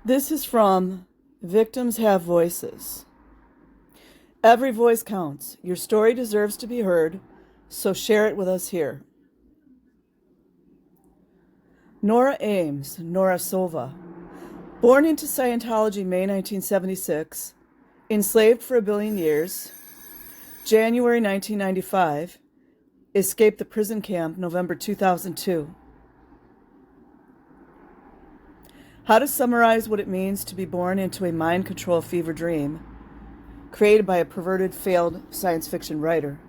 This is from Victims Have Voices. Every voice counts. Your story deserves to be heard, so share it with us here. Nora Ames, Nora Sova. Born into Scientology May 1976, enslaved for a billion years, January 1995, escaped the prison camp November 2002. How to summarize what it means to be born into a mind control fever dream created by a perverted, failed science fiction writer.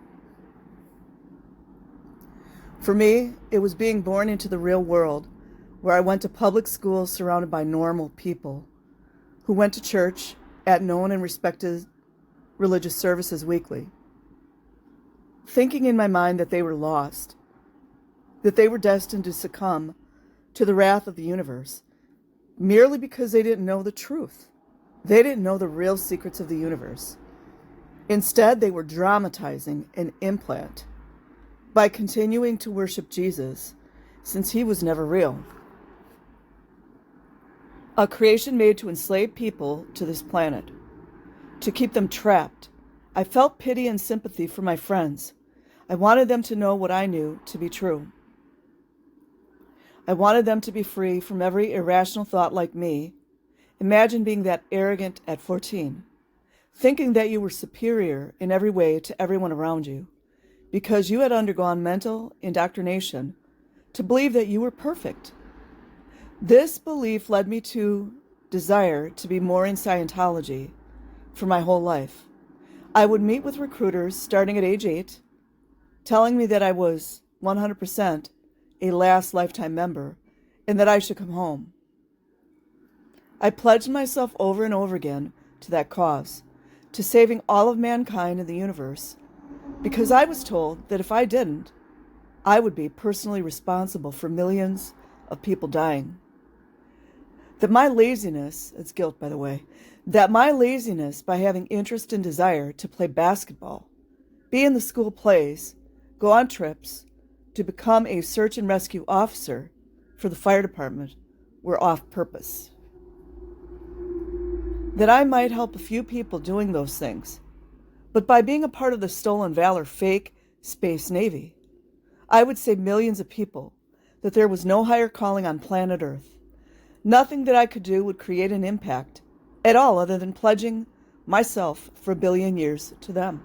For me, it was being born into the real world, where I went to public schools surrounded by normal people who went to church at known and respected religious services weekly, thinking in my mind that they were lost, that they were destined to succumb to the wrath of the universe, merely because they didn't know the truth. They didn't know the real secrets of the universe. Instead, they were dramatizing an implant by continuing to worship Jesus, since he was never real. A creation made to enslave people to this planet, to keep them trapped. I felt pity and sympathy for my friends. I wanted them to know what I knew to be true. I wanted them to be free from every irrational thought like me. Imagine being that arrogant at 14, thinking that you were superior in every way to everyone around you, because you had undergone mental indoctrination to believe that you were perfect. This belief led me to desire to be more in Scientology for my whole life. I would meet with recruiters starting at age 8, telling me that I was 100% a last lifetime member and that I should come home. I pledged myself over and over again to that cause, to saving all of mankind and the universe, because I was told that if I didn't, I would be personally responsible for millions of people dying. That my laziness, it's guilt by the way, that my laziness by having interest and desire to play basketball, be in the school plays, go on trips, to become a search and rescue officer for the fire department were off purpose. That I might help a few people doing those things, but by being a part of the stolen valor fake space navy, I would save millions of people, that there was no higher calling on planet Earth. Nothing that I could do would create an impact at all other than pledging myself for a billion years to them.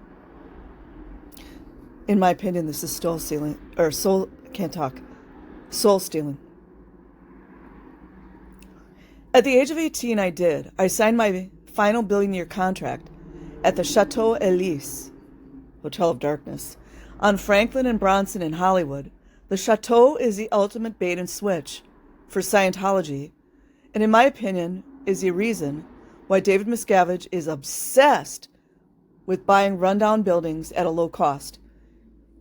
In my opinion, this is soul stealing. At the age of 18, I signed my final billion-year contract at the Chateau Elise, Hotel of Darkness, on Franklin and Bronson in Hollywood. The Chateau is the ultimate bait and switch for Scientology, and in my opinion, is the reason why David Miscavige is obsessed with buying rundown buildings at a low cost,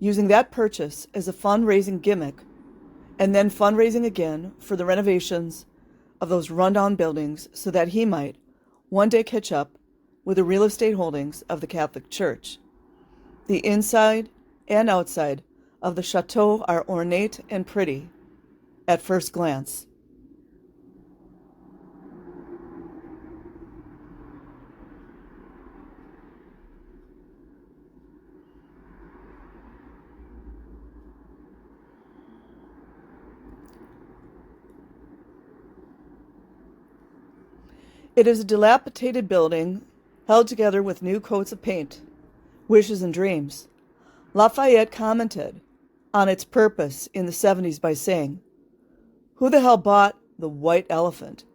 using that purchase as a fundraising gimmick, and then fundraising again for the renovations of those rundown buildings so that he might one day catch up with the real estate holdings of the Catholic Church. The inside and outside of the chateau are ornate and pretty at first glance. It is a dilapidated building held together with new coats of paint, wishes and dreams. Lafayette commented on its purpose in the 70s by saying, "Who the hell bought the white elephant?"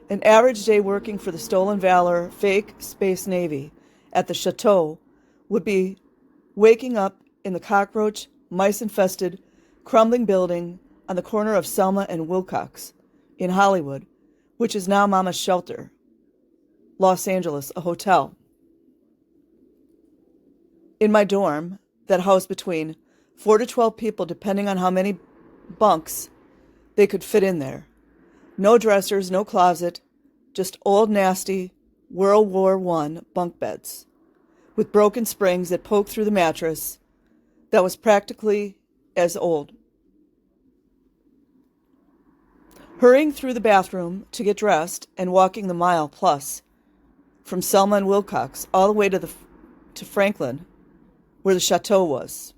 An average day working for the Stolen Valor fake Space Navy at the Chateau would be waking up in the cockroach, mice-infested, crumbling building on the corner of Selma and Wilcox in Hollywood, which is now Mama's Shelter, Los Angeles, a hotel. In my dorm, that housed between 4 to 12 people depending on how many bunks they could fit in there. No dressers, no closet, just old nasty World War I bunk beds with broken springs that poked through the mattress that was practically as old. Hurrying through the bathroom to get dressed and walking the mile plus from Selma and Wilcox all the way to Franklin, where the chateau was.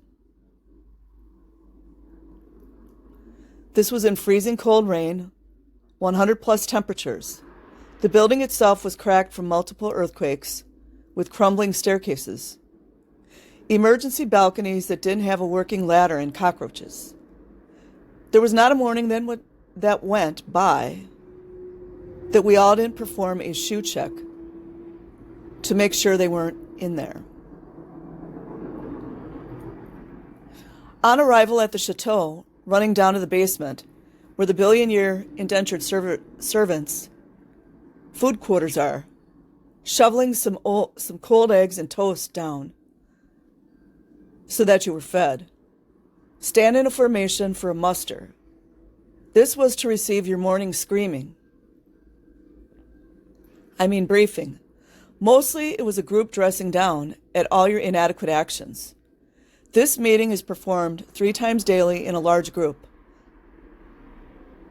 This was in freezing cold rain, 100 plus temperatures. The building itself was cracked from multiple earthquakes, with crumbling staircases, emergency balconies that didn't have a working ladder, and cockroaches. There was not a morning that went by that we all didn't perform a shoe check to make sure they weren't in there. On arrival at the chateau, running down to the basement, where the billion-year indentured servants' food quarters are, shoveling some cold eggs and toast down so that you were fed. Stand in a formation for a muster. This was to receive your morning briefing. Mostly it was a group dressing down at all your inadequate actions. This meeting is performed 3 times daily in a large group.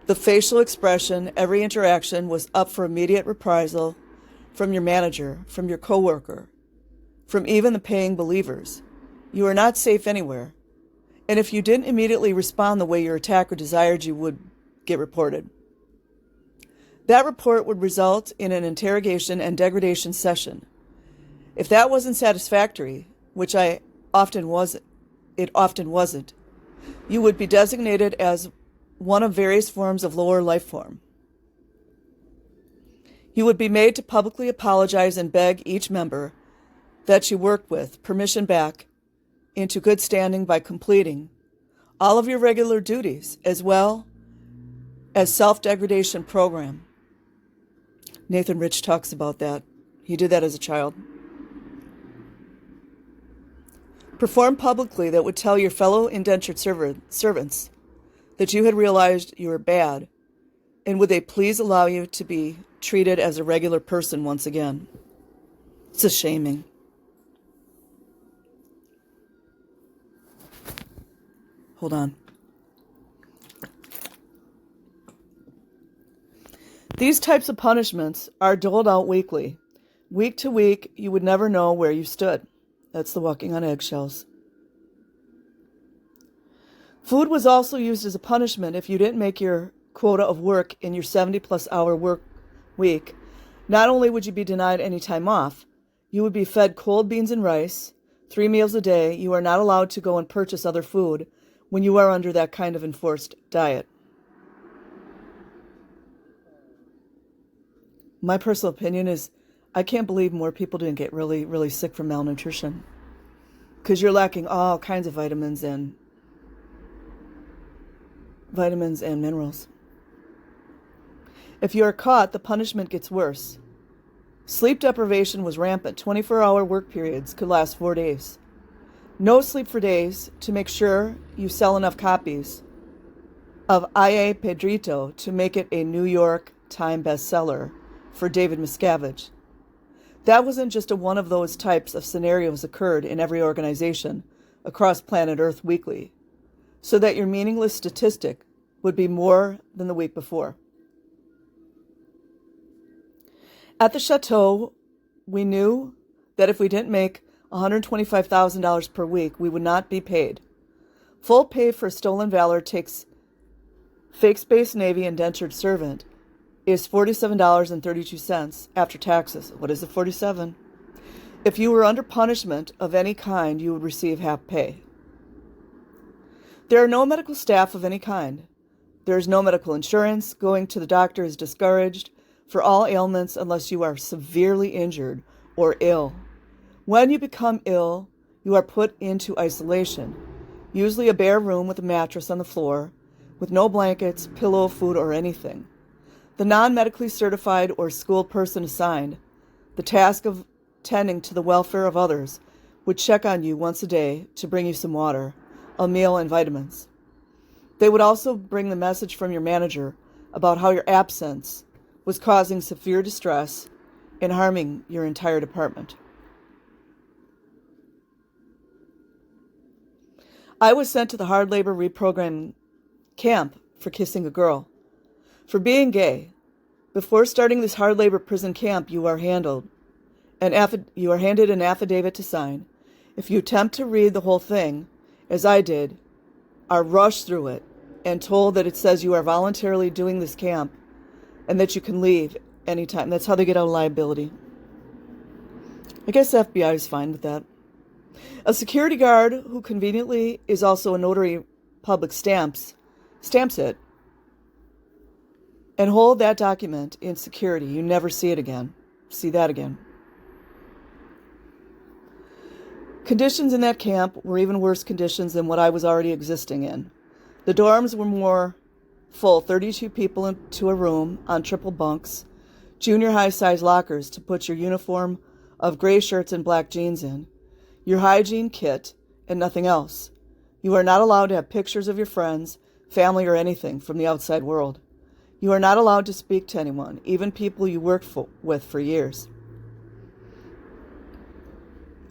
The facial expression, every interaction was up for immediate reprisal from your manager, from your coworker, from even the paying believers. You are not safe anywhere. And if you didn't immediately respond the way your attacker desired, you would get reported. That report would result in an interrogation and degradation session. If that wasn't satisfactory, which it often wasn't, you would be designated as one of various forms of lower life form. You would be made to publicly apologize and beg each member that you worked with permission back into good standing by completing all of your regular duties as well as self-degradation program. Nathan Rich talks about that. He did that as a child. Perform publicly that would tell your fellow indentured servants that you had realized you were bad, and would they please allow you to be treated as a regular person once again. It's a shaming. Hold on. These types of punishments are doled out weekly. Week to week, you would never know where you stood. That's the walking on eggshells. Food was also used as a punishment if you didn't make your quota of work in your 70-plus hour work week. Not only would you be denied any time off, you would be fed cold beans and rice, 3 meals a day. You are not allowed to go and purchase other food when you are under that kind of enforced diet. My personal opinion is I can't believe more people didn't get really, really sick from malnutrition, because you're lacking all kinds of vitamins and minerals. If you are caught, the punishment gets worse. Sleep deprivation was rampant. 24-hour work periods could last 4 days. No sleep for days to make sure you sell enough copies of I.A. Pedrito to make it a New York Times bestseller for David Miscavige. That wasn't just one of those types of scenarios occurred in every organization across planet Earth weekly, so that your meaningless statistic would be more than the week before. At the chateau, we knew that if we didn't make $125,000 per week, we would not be paid. Full pay for stolen valor takes fake Space Navy indentured servant is $47.32 after taxes. What is it, 47? If you were under punishment of any kind, you would receive half pay. There are no medical staff of any kind. There is no medical insurance. Going to the doctor is discouraged for all ailments unless you are severely injured or ill. When you become ill, you are put into isolation, usually a bare room with a mattress on the floor, with no blankets, pillow, food, or anything. The non-medically certified or schooled person assigned the task of tending to the welfare of others would check on you once a day to bring you some water, a meal, and vitamins. They would also bring the message from your manager about how your absence was causing severe distress and harming your entire department. I was sent to the hard labor reprogramming camp for kissing a girl. For being gay. Before starting this hard labor prison camp, you are handed an affidavit to sign. If you attempt to read the whole thing, as I did, are rushed through it, and told that it says you are voluntarily doing this camp and that you can leave anytime. That's how they get out of liability. I guess the FBI is fine with that. A security guard who conveniently is also a notary public stamps it and hold that document in security. You never see it again. See that again. Conditions in that camp were even worse conditions than what I was already existing in. The dorms were more full, 32 people into a room on triple bunks, junior high-size lockers to put your uniform of gray shirts and black jeans in, your hygiene kit, and nothing else. You are not allowed to have pictures of your friends, family, or anything from the outside world. You are not allowed to speak to anyone, even people you worked with for years.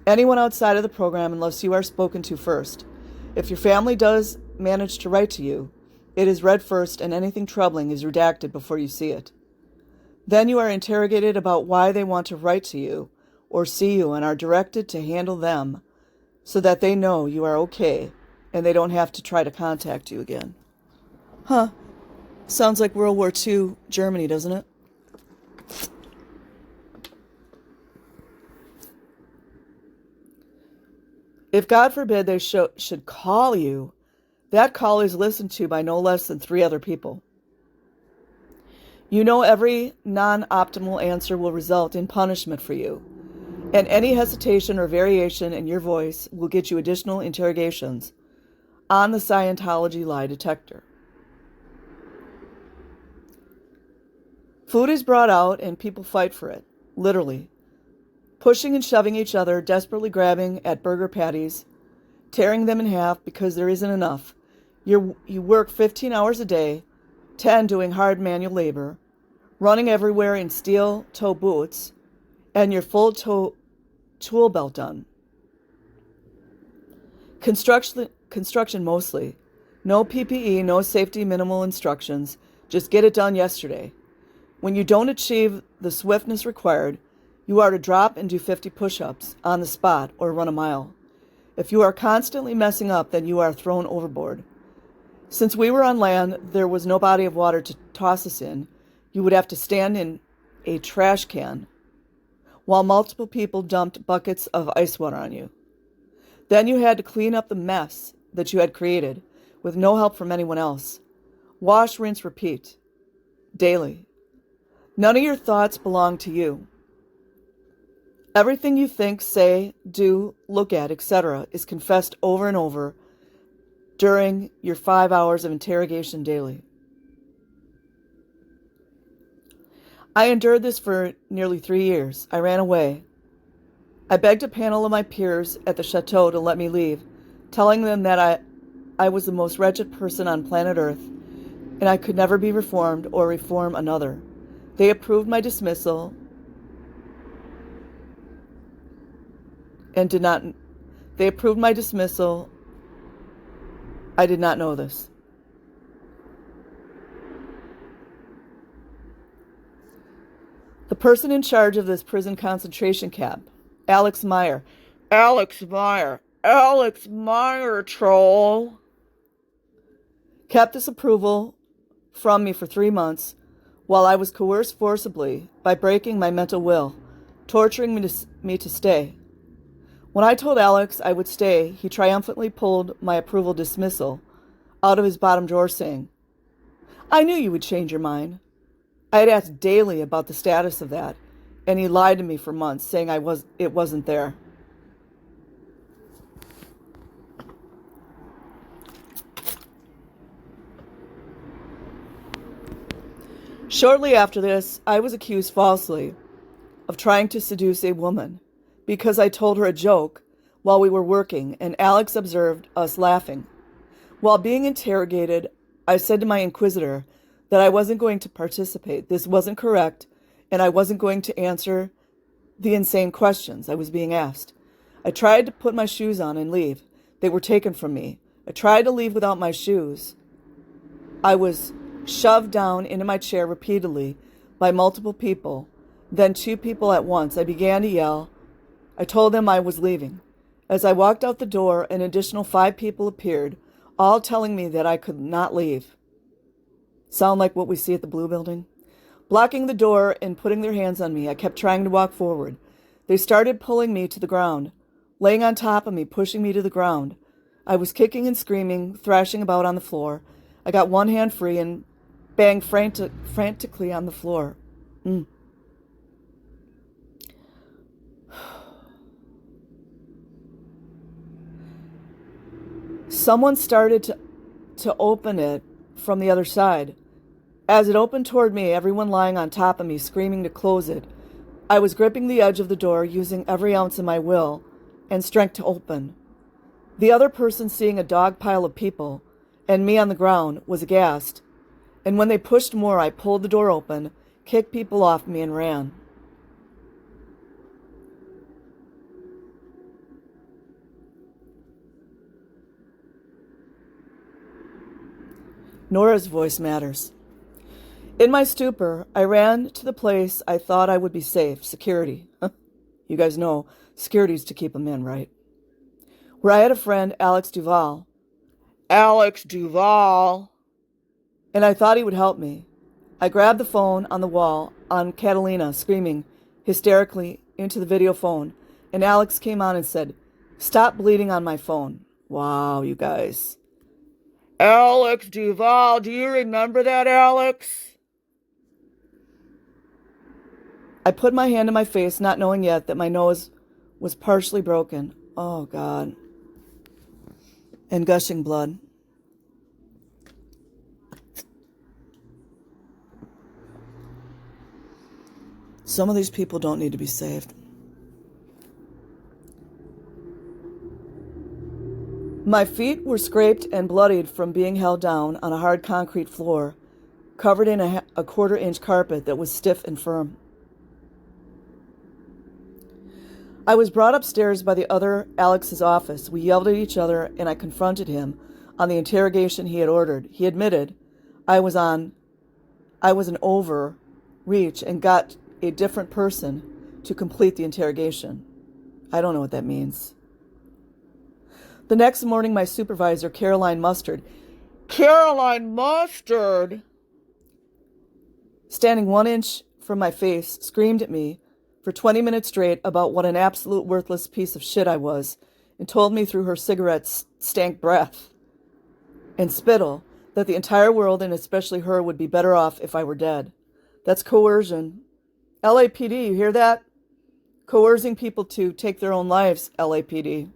Anyone outside of the program unless you are spoken to first. If your family does manage to write to you, it is read first and anything troubling is redacted before you see it. Then you are interrogated about why they want to write to you or see you and are directed to handle them so that they know you are okay and they don't have to try to contact you again. Huh. Sounds like World War II Germany, doesn't it? If, God forbid, they should call you, that call is listened to by no less than 3 other people. You know every non-optimal answer will result in punishment for you, and any hesitation or variation in your voice will get you additional interrogations on the Scientology lie detector. Food is brought out and people fight for it, literally. Pushing and shoving each other, desperately grabbing at burger patties, tearing them in half because there isn't enough. You work 15 hours a day, 10 doing hard manual labor, running everywhere in steel-toe boots, and your full-toe tool belt done. Construction mostly. No PPE, no safety, minimal instructions. Just get it done yesterday. When you don't achieve the swiftness required, you are to drop and do 50 push-ups on the spot or run a mile. If you are constantly messing up, then you are thrown overboard. Since we were on land, there was no body of water to toss us in. You would have to stand in a trash can while multiple people dumped buckets of ice water on you. Then you had to clean up the mess that you had created with no help from anyone else. Wash, rinse, repeat. Daily. None of your thoughts belong to you. Everything you think, say, do, look at, etc. is confessed over and over during your 5 hours of interrogation daily. I endured this for nearly 3 years. I ran away. I begged a panel of my peers at the chateau to let me leave, telling them that I was the most wretched person on planet Earth, and I could never be reformed or reform another. They approved my dismissal I did not know this. The person in charge of this prison concentration camp, Alex Meyer, troll, kept this approval from me for 3 months while I was coerced forcibly by breaking my mental will, torturing me to stay. When I told Alex I would stay, he triumphantly pulled my approval dismissal out of his bottom drawer, saying, "I knew you would change your mind." I had asked daily about the status of that, and he lied to me for months, saying it wasn't there. Shortly after this, I was accused falsely of trying to seduce a woman because I told her a joke while we were working, and Alex observed us laughing. While being interrogated, I said to my inquisitor that I wasn't going to participate. This wasn't correct, and I wasn't going to answer the insane questions I was being asked. I tried to put my shoes on and leave. They were taken from me. I tried to leave without my shoes. I was shoved down into my chair repeatedly by multiple people, then 2 people at once. I began to yell. I told them I was leaving. As I walked out the door, an additional 5 people appeared, all telling me that I could not leave. Sound like what we see at the Blue Building? Blocking the door and putting their hands on me, I kept trying to walk forward. They started pulling me to the ground, laying on top of me, pushing me to the ground. I was kicking and screaming, thrashing about on the floor. I got one hand free and banged frantically on the floor. Someone started to open it from the other side. As it opened toward me, everyone lying on top of me, screaming to close it, I was gripping the edge of the door, using every ounce of my will and strength to open. The other person, seeing a dog pile of people and me on the ground, was aghast. And when they pushed more, I pulled the door open, kicked people off me, and ran. Nora's voice matters. In my stupor, I ran to the place I thought I would be safe, security. You guys know, security's to keep them in, right? Where I had a friend, Alex Duval. Alex Duval! And I thought he would help me. I grabbed the phone on the wall on Catalina, screaming hysterically into the video phone, and Alex came on and said, "Stop bleeding on my phone." Wow, you guys. Alex Duval, do you remember that, Alex? I put my hand to my face, not knowing yet that my nose was partially broken. Oh, God. And gushing blood. Some of these people don't need to be saved. My feet were scraped and bloodied from being held down on a hard concrete floor, covered in a 1/4-inch carpet that was stiff and firm. I was brought upstairs by the other Alex's office. We yelled at each other, and I confronted him on the interrogation he had ordered. He admitted I was an overreach and got a different person to complete the interrogation. I don't know what that means. The next morning, my supervisor, Caroline Mustard, standing 1 inch from my face, screamed at me for 20 minutes straight about what an absolute worthless piece of shit I was, and told me through her cigarette stank breath and spittle that the entire world, and especially her, would be better off if I were dead. That's coercion. LAPD, you hear that? Coercing people to take their own lives, LAPD.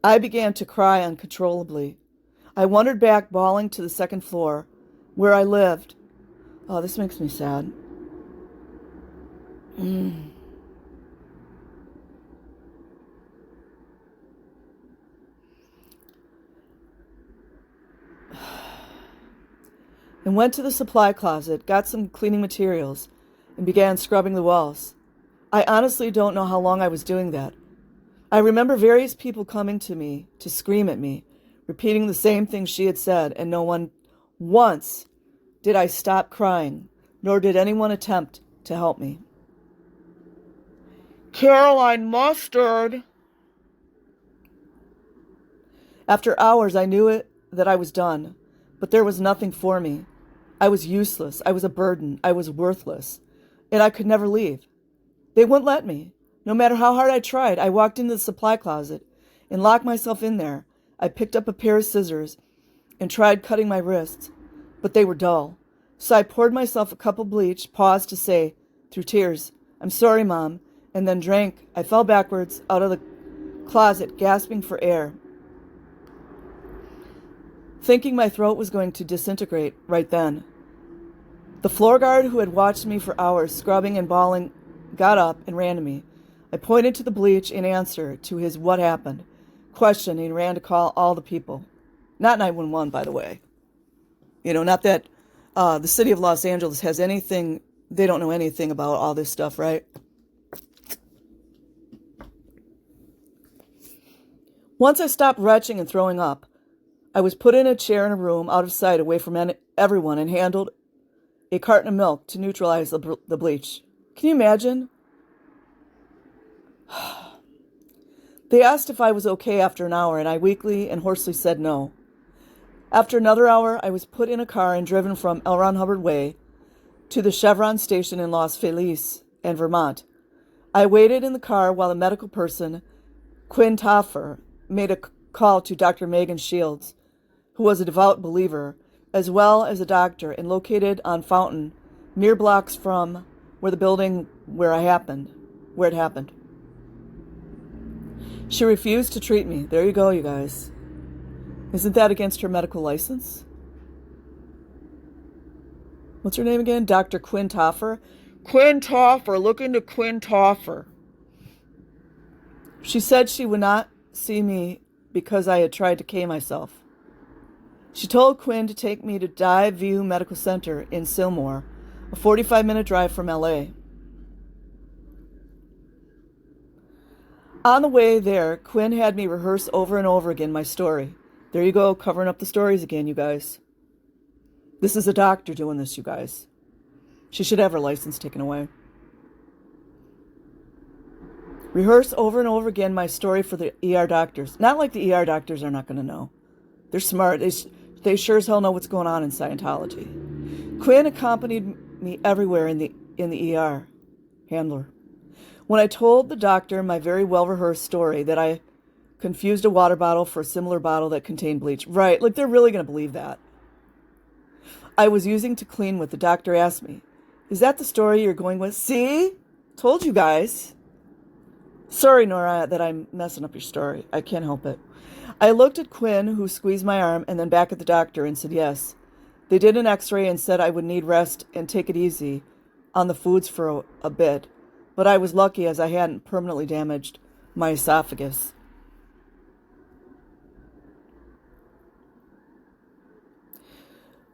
I began to cry uncontrollably. I wandered back, bawling, to the second floor, where I lived. Oh, this makes me sad. And went to the supply closet, got some cleaning materials, and began scrubbing the walls. I honestly don't know how long I was doing that. I remember various people coming to me to scream at me, repeating the same thing she had said, and no one once did I stop crying, nor did anyone attempt to help me. Caroline Mustard! After hours, I knew that I was done, but there was nothing for me. I was useless. I was a burden. I was worthless, and I could never leave. They wouldn't let me. No matter how hard I tried, I walked into the supply closet and locked myself in there. I picked up a pair of scissors and tried cutting my wrists, but they were dull. So I poured myself a cup of bleach, paused to say, through tears, "I'm sorry, Mom," and then drank. I fell backwards out of the closet, gasping for air, thinking my throat was going to disintegrate right then. The floor guard, who had watched me for hours, scrubbing and bawling, got up and ran to me. I pointed to the bleach in answer to his "what happened" question and ran to call all the people. Not 911, by the way. You know, not that the city of Los Angeles has anything, they don't know anything about all this stuff, right? Once I stopped retching and throwing up, I was put in a chair in a room out of sight away from everyone and handled a carton of milk to neutralize the bleach. Can you imagine? They asked if I was okay after an hour, and I weakly and hoarsely said no. After another hour, I was put in a car and driven from L. Ron Hubbard Way to the Chevron station in Los Feliz and Vermont. I waited in the car while a medical person, Quinn Toffer, made a call to Dr. Megan Shields, who was a devout believer, as well as a doctor, and located on Fountain, mere blocks from where the building where it happened. She refused to treat me. There you go, you guys. Isn't that against her medical license? What's her name again? Dr. Quinn Toffer? Quinn Toffer. Look into Quinn Toffer. She said she would not see me because I had tried to K myself. She told Quinn to take me to Dive View Medical Center in Sylmore, a 45-minute drive from L.A. On the way there, Quinn had me rehearse over and over again my story. There you go, covering up the stories again, you guys. This is a doctor doing this, you guys. She should have her license taken away. Rehearse over and over again my story for the ER doctors. Not like the ER doctors are not going to know. They're smart. They sure as hell know what's going on in Scientology. Quinn accompanied me everywhere in the ER. Handler. When I told the doctor my very well-rehearsed story that I confused a water bottle for a similar bottle that contained bleach. Right, like they're really going to believe that. I was using to clean with, the doctor asked me, "Is that the story you're going with?" See? Told you guys. Sorry, Nora, that I'm messing up your story. I can't help it. I looked at Quinn, who squeezed my arm, and then back at the doctor and said yes. They did an x-ray and said I would need rest and take it easy on the foods for a bit, but I was lucky as I hadn't permanently damaged my esophagus.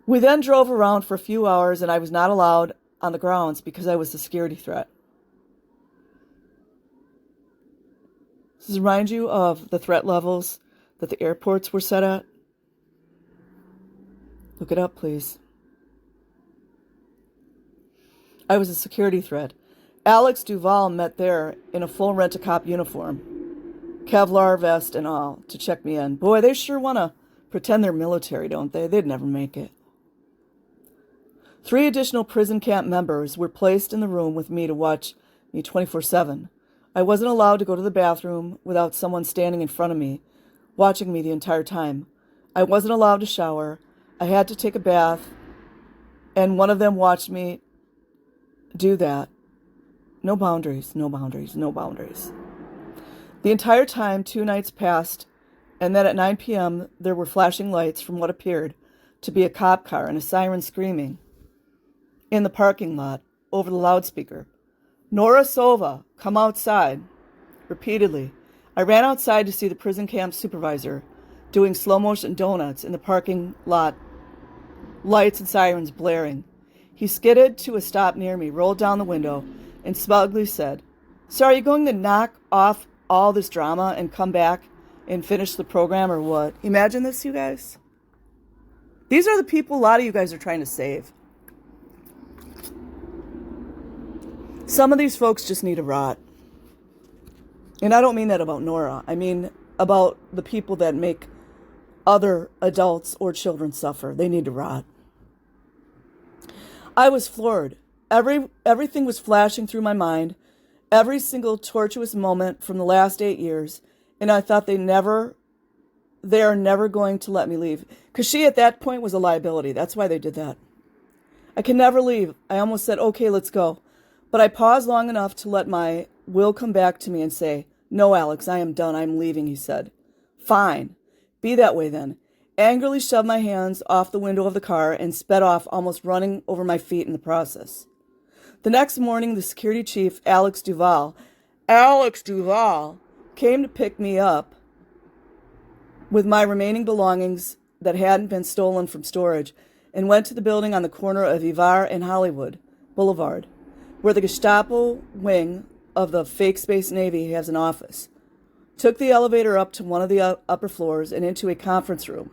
We then drove around for a few hours, and I was not allowed on the grounds because I was a security threat. Does this remind you of the threat levels that the airports were set at? Look it up, please. I was a security threat. Alex Duvall met there in a full rent-a-cop uniform, Kevlar vest and all, to check me in. Boy, they sure want to pretend they're military, don't they? They'd never make it. 3 additional prison camp members were placed in the room with me to watch me 24/7. I wasn't allowed to go to the bathroom without someone standing in front of me, watching me the entire time. I wasn't allowed to shower. I had to take a bath, and one of them watched me do that. No boundaries, no boundaries, no boundaries. The entire time, 2 nights passed, and then at 9 p.m., there were flashing lights from what appeared to be a cop car and a siren screaming in the parking lot over the loudspeaker. "Nora Sova, come outside," repeatedly. I ran outside to see the prison camp supervisor doing slow-motion donuts in the parking lot, lights and sirens blaring. He skidded to a stop near me, rolled down the window, and smugly said, "So are you going to knock off all this drama and come back and finish the program or what?" Imagine this, you guys. These are the people a lot of you guys are trying to save. Some of these folks just need to rot. And I don't mean that about Nora. I mean about the people that make other adults or children suffer. They need to rot. I was floored. Everything was flashing through my mind, every single tortuous moment from the last 8 years, and I thought they are never going to let me leave. Because she, at that point, was a liability. That's why they did that. I can never leave. I almost said, "Okay, let's go." But I paused long enough to let my will come back to me and say, "No, Alex, I am done. I'm leaving," he said. "Fine. Be that way then." Angrily shoved my hands off the window of the car and sped off, almost running over my feet in the process. The next morning, the security chief, Alex Duvall, came to pick me up with my remaining belongings that hadn't been stolen from storage and went to the building on the corner of Ivar and Hollywood Boulevard, where the Gestapo wing of the fake Space Navy has an office. Took the elevator up to one of the upper floors and into a conference room.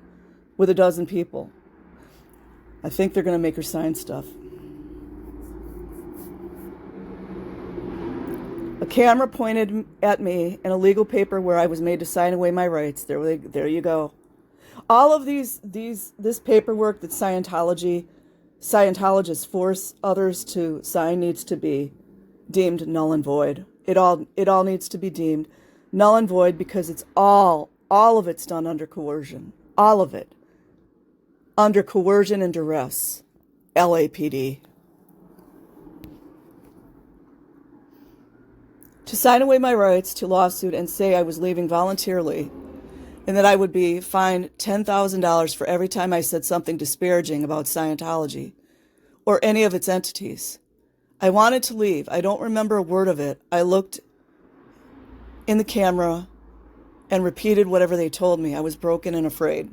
with a dozen people. I think they're going to make her sign stuff. A camera pointed at me and a legal paper where I was made to sign away my rights. There you go. All of this paperwork that Scientologists force others to sign needs to be deemed null and void. It all needs to be deemed null and void because it's all of it's done under coercion. All of it. Under coercion and duress. LAPD. To sign away my rights to lawsuit and say I was leaving voluntarily and that I would be fined $10,000 for every time I said something disparaging about Scientology or any of its entities. I wanted to leave. I don't remember a word of it. I looked in the camera and repeated whatever they told me. I was broken and afraid.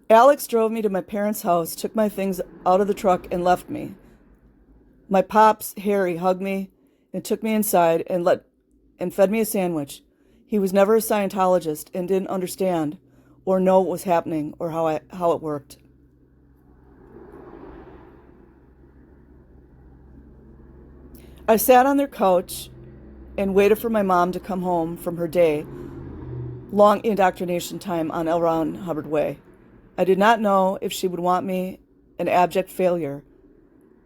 Alex drove me to my parents' house, took my things out of the truck, and left me. My pops, Harry, hugged me and took me inside and fed me a sandwich. He was never a Scientologist and didn't understand or know what was happening or how it worked. I sat on their couch and waited for my mom to come home from her long indoctrination time on L. Ron Hubbard Way. I did not know if she would want me an abject failure.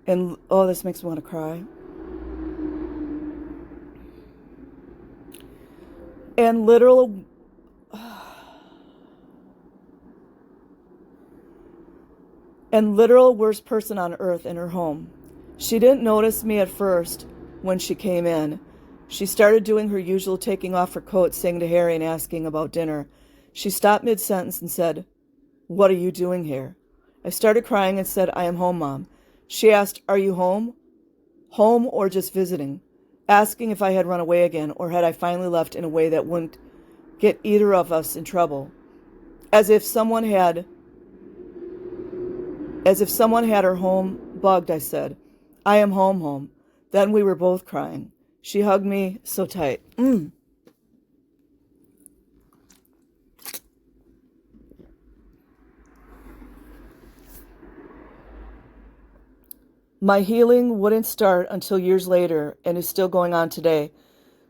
And, oh, this makes me want to cry. And literal worst person on earth in her home. She didn't notice me at first when she came in. She started doing her usual taking off her coat, saying to Harry and asking about dinner. She stopped mid-sentence and said, "What are you doing here?" I started crying and said, "I am home, Mom." She asked, "Are you home? Home or just visiting?" Asking if I had run away again or had I finally left in a way that wouldn't get either of us in trouble. As if someone had her home bugged, I said, "I am home." Then we were both crying. She hugged me so tight. My healing wouldn't start until years later and is still going on today.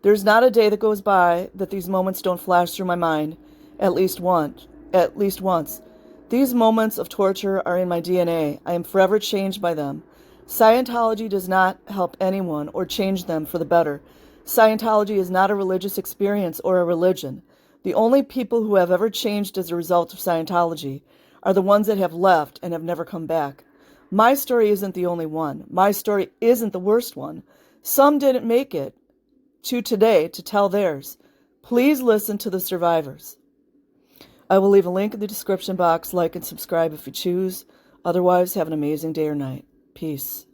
There's not a day that goes by that these moments don't flash through my mind, at least once. These moments of torture are in my DNA. I am forever changed by them. Scientology does not help anyone or change them for the better. Scientology is not a religious experience or a religion. The only people who have ever changed as a result of Scientology are the ones that have left and have never come back. My story isn't the only one. My story isn't the worst one. Some didn't make it to today to tell theirs. Please listen to the survivors. I will leave a link in the description box. Like and subscribe if you choose. Otherwise, have an amazing day or night. Peace.